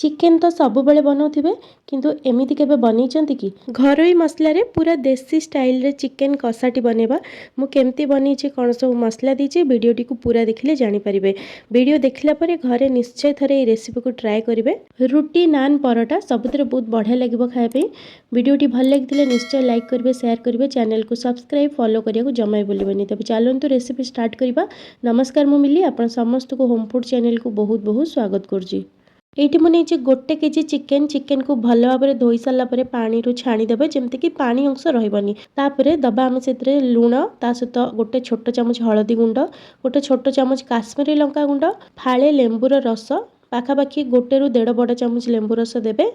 Chicken तो सबुबले बनाउथिबे किंतु एमिति केबे बनैचंती कि घरोई मसला रे पूरा देसी स्टाइल रे चिकेन कसाटी बनेबा मु केमती बनैछि कोन सब मसला दीछि वीडियोटी को पूरा देखले जानि परिबे। वीडियो देखला परे घरे निश्चय थरे ए रेसिपी को ट्राई करिवे। रुटी नान परोटा सबुतरे बहुत बढ़िया लागिबो खाय पे। वीडियोटी भल लागिथिले निश्चय लाइक करिवे शेयर करिवे चैनल को सब्सक्राइब फॉलो करिया को जमाई बोलिबेनी। तबे चलंतु रेसिपी स्टार्ट करिबा। नमस्कार मु मिली आपण समस्त को होम फूड चैनल को बहुत बहुत स्वागत करछि। एठी मु नेछि 1 केजी चिकेन को भल भाबरे धोई सारला परे पानी रु छाणी देबे जेमति कि पानी अंश रहबनी। तापरे दबा हम सेतरे लूण ता सहित 1 छोट चमच हळदी गुंड 1 छोट चमच काश्मीरी लंका गुंड फाळे लेंबुर रस पाखापाखि 1 रु 1.5 बड़ चामच लेंबू रस देबे।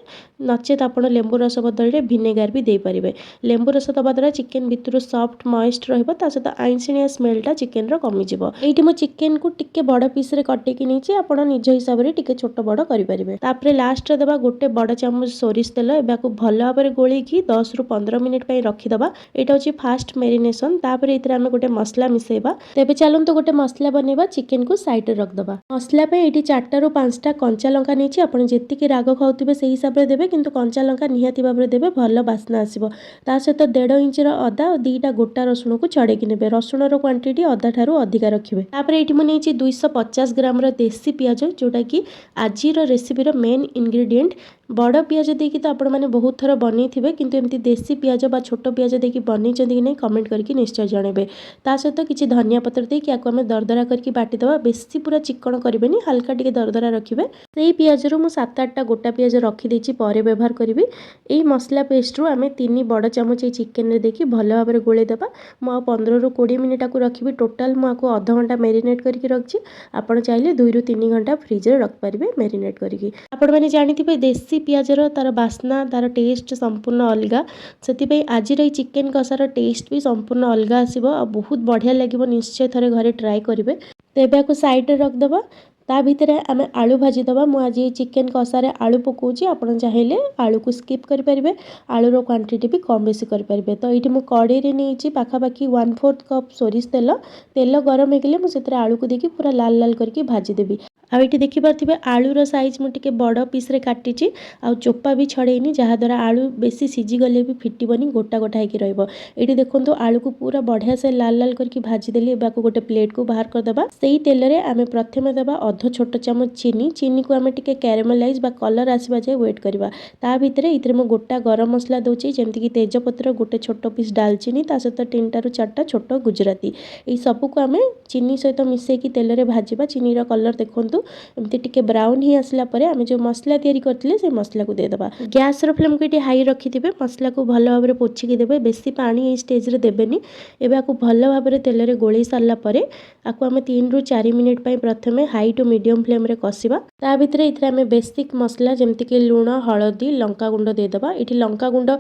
नचेत आपण लेंबू रस बदल रे विनेगार भी दे पारिबे। लेंबू रस दबा द्वारा चिकेन भितर सॉफ्ट मॉइस्ट रहबो ता सहित आइंसिनिया स्मेलटा चिकेन रो कमी जिवो। एठी मु चिकेन को टिके बड़ पीस रे कटे कि नेछि आपण निज हिसाब रे टिके छोट बड़ करि परिबे। तापरे लास्ट रे दबा 1 बड़ चामच सोरिष तेल एबा को भल भाबरे गोळी कि 10 रु 15 मिनिट पई रखि दबा। एटा होची फास्ट मैरिनेशन। तापरे इतरे हम गोटे मसला मिसेबा। तेबे चलंतु गोटे मसला बनेबा। चिकेन को साइड रे रख दबा। मसला पे एठी 4 रु 5 कंचा लंका नेछि आपण जेतिकी राग खाउथिबे सेही हिसाब रे देबे किंतु कंचा लंका निहाती भाबरे देबे भल बास्ना आसीबो। ता सहित 1.5 इंच रो अदा और 2टा गोटा रसुण को छडेकी नेबे। रसुण रो क्वांटिटी अदा ठारू अधिका रखिबे। तापरे एठी मु नेछि 250 ग्राम रो देसी पियाज जोटा कि आजी रो रेसिपी रो मेन इंग्रेडिएंट। बड़ पियाज देकी तो आपण माने बहुत थर बनैथिबे किंतु एमती देसी पियाज बा छोट पियाज देकी बनैचंदी कि नै कमेंट करके निश्चय जणेबे। ता सहित किछि धनिया पत्र देकी याको हमें दरदरा करके बाटी दबा। बेसी पूरा चिकन करबेनी हल्का टिके दरदरा रखिबे। सेही पियाज रु मु 7-8टा गोटा पियाज रखि देछि परे व्यवहार करिवि। एई मसला पेस्ट रु हमें 3 बड़ चामच ए चिकेन रे देकी भल भाबरे गोळे देबा। मु 15 रु 20 मिनिट को रखिबि। टोटल मु आको आधा घंटा मैरिनेट करके रखछि। आपण चाहिले 2 रु 3 घंटा फ्रिज रे रख परिबे मैरिनेट करके। आपण माने जानिथिबे देसी पियाज रो तार बास्ना तार टेस्ट संपूर्ण अलगा। सेति पई आज रे चिकेन कसार टेस्ट भी संपूर्ण अलगा आसीबो आ बहुत बढ़िया लागिबो। निश्चय थरे घरे ट्राई करिवे। तेबे आको साइड रे रख दबा। ता भितरे आमे आलू भाजी दबा। मु आज चिकेन कसारे आलू पकोछि। आपण चाहिले आलू को स्किप करि परिबे। आलू रो क्वांटिटी भी कम बेसी करि परिबे। तो एठी मु कढ़ी रे नेछि पाखापाखि 1/4 कप सोरिष तेल। तेल गरम हे गेले मु सेतरे आलू को देकी पूरा लाल लाल करके भाजी देबी। आ एठी देखि पारथिबे आलू रो साइज मु टिके बड़ पीस रे काटिछि आ चोपा भी छडेइनी जहा द्वारा आलू बेसी सिजी गले भी फिटिबनी गोटा गोटा हेकि रहइबो। एठी देखंतु आलू को पूरा बढ़िया से लाल लाल करके भाजी देली। एबा को गोटे प्लेट को बाहर कर दबा। सेही तेल रे आमे प्रथमे दबा अध छोट चमच चीनी को आमे टिके कैरेमलाइज बा कलर आसीबा जाय वेट करबा। ता भितरे इतरे मु गोटा गरम मसला दोछि जेमति कि तेज पत्र गोटे छोट पीस दालचीनी ता सहित 3टा रु 4टा छोट गुजराती। एई सब को आमे चीनी सहित मिसे कि तेल रे भाजीबा। चीनी रो कलर देखंतु एमती टिके ब्राउन ही आसला परे आमे जो मसला तयारी करथिले से मसला को दे दबा। गैस रो फ्लेम को इटी हाई रखिथिबे। मसला को भलो भाबरे पोछि कि देबे। बेसी पानी ए स्टेज रे देबेनी। एबे आको भलो भाबरे तेल रे गोळी सारला परे आको आमे 3 रु 4 मिनिट पई प्रथमे हाई टू मीडियम फ्लेम रे कसिबा। ता भितरे इतरे आमे बेसिक मसला जेमति कि लूण हळदी लंका गुंड दे दबा। इटी लंका गुंड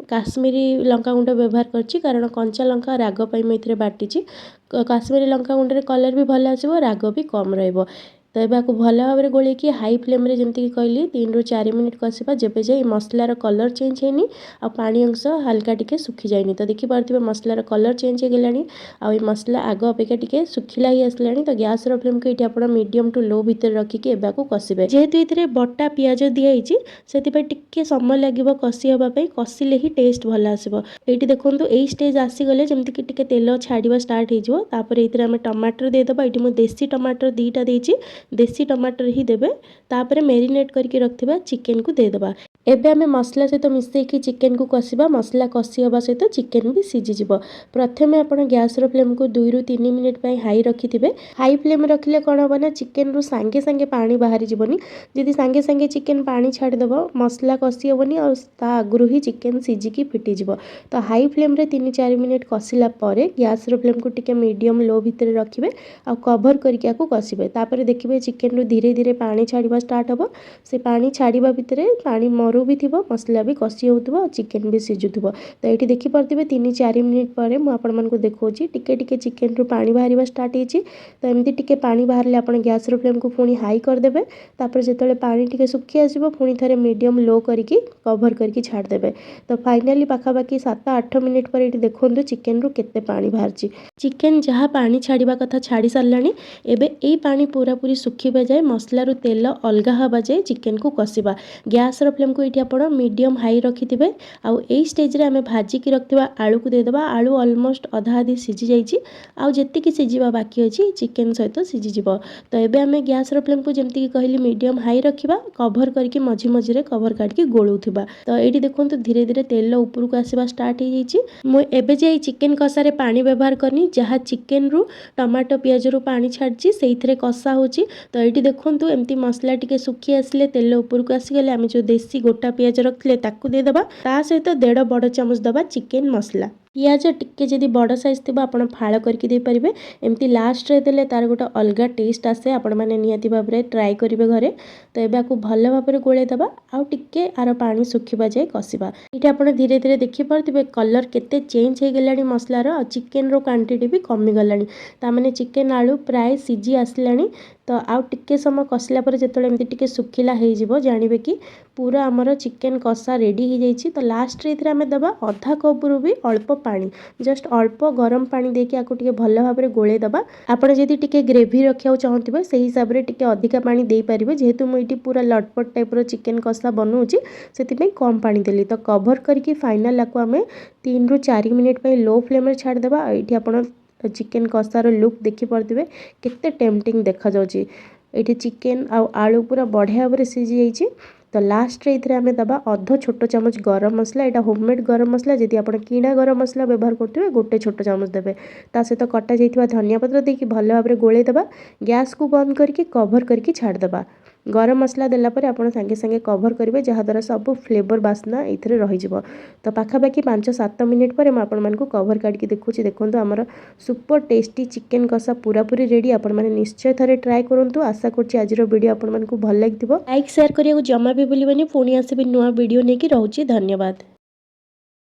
काश्मीरी लंका गुंड व्यवहार करछि कारण कंचा लंका राग पई मैं इतरे बाटिछि। काश्मीरी लंका गुंड रे कलर भी भल आसीबो राग भी कम रहइबो। तो एबा को भल भाबरे गोळे कि हाई फ्लेम रे जेमति कि कहली 3 रु 4 मिनिट कसिबा। जेबे जाय मसला रो कलर चेंज हेनी आ पानी अंश हल्का टिके सुखी जायनी। तो देखि पारथिबे मसला रो कलर चेंज हे गेलानी आ ए मसला आगो अपेक्षा टिके सुखिला ही आसलानी। तो गैस रो फ्लेम को इटी आपण मीडियम टू लो भीतर रखि के एबा को कसिबे। जेहेतु इतरे बट्टा पियाज दिया हिची सेति पे टिके समय लागिबो कसी हबा पई। कसिले ही टेस्ट भल आसीबो। एटी देखंतु एई स्टेज आसी गले जेमति कि टिके तेल छाडीबा स्टार्ट हे जिवो। तापरे इतरे हम टमाटर दे दबा। एटी मु देसी टमाटर 2टा देछि। देसी टमाटर ही देबे। तापरे मैरिनेट करके रखथिबा चिकेन को दे दबा। एबे हमें मसला सहित मिसे कि चिकेन को कसिबा। मसला कसी हबा सहित चिकेन भी सिजी जिवो। प्रथमे आपण गैस रो फ्लेम को 2 रु 3 मिनिट पई हाई रखिथिबे। हाई फ्लेम रखिले कोन हबो ना चिकेन रु संगे संगे पानी बाहरी जिवोनी। जदि संगे संगे चिकेन पानी छाडी दबो मसला कसी हबोनी और ता आगुरु ही चिकेन सिजी की फिटी जिवो। तो हाई फ्लेम रे 3-4 मिनिट कसिला परे गैस रो फ्लेम को टिके मीडियम लो भितर रखिबे आ कवर करके आको कसिबे। तापरे देखिबे चिकेन रु धीरे धीरे पानी छाड़ीबा स्टार्ट हबो। से पानी छाड़ीबा भितरे पानी करू भी थी मसला भी कषि हो चिकेन भी सिझुव। तो ये देखिपे 3-4 मिनिट पर मुझे देखा टिके टिके चिकेन रू पानी बाहर स्टार्ट होती। तो एमती टिके पानी बाहर आप गैस फ्लेम को पुणी हाई करदे। तापर जो पानी टिके सुखी आसो पुणी थे मीडियम लो करके कभर करके छाड़देवे। तो फाइनाली पाखापाखि 7-8 मिनिट पर ये देखो चिकेन रू केते पानी बाहर। चिकेन जहाँ पानी छाड़ा कथा छाड़ी सारा एबे यही पानी पूरा पूरी सुखा जाए मसलारू तेल अलग हवा जाए चिकेन को कषा। गैस फ्लेम को ये आप मीडियम हाई रखि थे। आउ यही स्टेज रे आमे भाजिकी रखा आलू को देदेबा। आलू ऑलमोस्ट अधा अधी सीझी जाइए। आउ जेतिकी सिझिबा बाकी अच्छी चिकेन सहित सीझीज। तो ये आम गैस फ्लेम को जमती कहली मीडियम हाई रखा कभर करके मझी मझे कभर काटिकी गोलूथबा। तो ये देखो धीरे धीरे तेल ऊपर को आसवा स्टार्ट हो जाइए। मुझे चिकेन कषारे पानी व्यवहार करनी जहाँ चिकेन रू टमाटो पियाज रू पानी छाड़ी से कषा होची। तो ये देखो एमती मसला टिके सुखी आसिले तेल ऊपर को आसीगले आम जो देसी गोटा पियाज रखते ताकू देदेबा। ता सहित 1.5 बड़ चामच दबा चिकेन मसला। पियाज टिके जदि बड़ साइज थी आप फाड़ करके देपारे। एमती लास्ट रे देले तार गोटे अलग टेस्ट आसे। आपण मैंने निहाती भाव में ट्राए करेंगे घरे। तो ये भल भाव में गोले दबा आउ टिके आर पानी सुखा जाए कषा। ये आप धीरे धीरे देखिपे कलर केते चेंज हो गलानी मसलार और चिकेन रो क्वांटिटी भी कमी गलानी। तामाने चिकेन आलू प्राय सिझी आसलानी। तो आउ टिके समय कषिला पर जिते एमती टिके सुखिला हो जानवे कि पूरा आमर चिकेन कषा रेडी हो जाइए। तो लास्ट रे आम दबा अधा कप रू भी अल्प पानी जस्ट अल्प गरम पानी देके आपको टिके भल भाव में गोले दबा। आपण जदि टिके ग्रेवी रखा चाहूबे से हिसाब से टिके अधिका पानी दे पारिबे। जेहेतु मुझे पूरा लटपट टाइप रो चिकेन कषा बनाऊँगी से कम पानी देली। तो कभर करके फाइनाल आपको आम 3-4 मिनिट पर लो फ्लेम रे छाड़देबा। ये आप चिकेन कषार लुक देखिपे केते टेम्पटिंग देखा जाउची। ये चिकेन आलू पूरा बढ़िया भाव में सीझी जाइए। तो लास्ट रे आम दबा अध छोट चामच गरम मसला। यहाँ होममेड गरम मसला जदि आप किणा गरम मसला व्यवहार करेंगे गोटे छोट चामच देवे। ता सहित कटा जाइए धनिया पत्र देकी भल भाव में गोले दबा। गैस को बंद करके कभर करके छाड़देबा। गरम मसला देलापर आप सांगे सांगे कभर करेंगे जहाँद्वारा सब फ्लेवर बास्ना ये रही। तो पाखापाखि 5-7 मिनिट पर मुझे कभर काटिकी देखुची। देखो आमर सुपर टेस्टी चिकेन कषा पूरा पूरी रेडी। आपण मैंने निश्चय थे ट्राए करूँ। आशा करुँच आज वीडियो आपको भल लगे। लाइक शेयर करने को जमा भी भूलिए। पुणी आसबि नुआ वीडियो नहीं कि। धन्यवाद।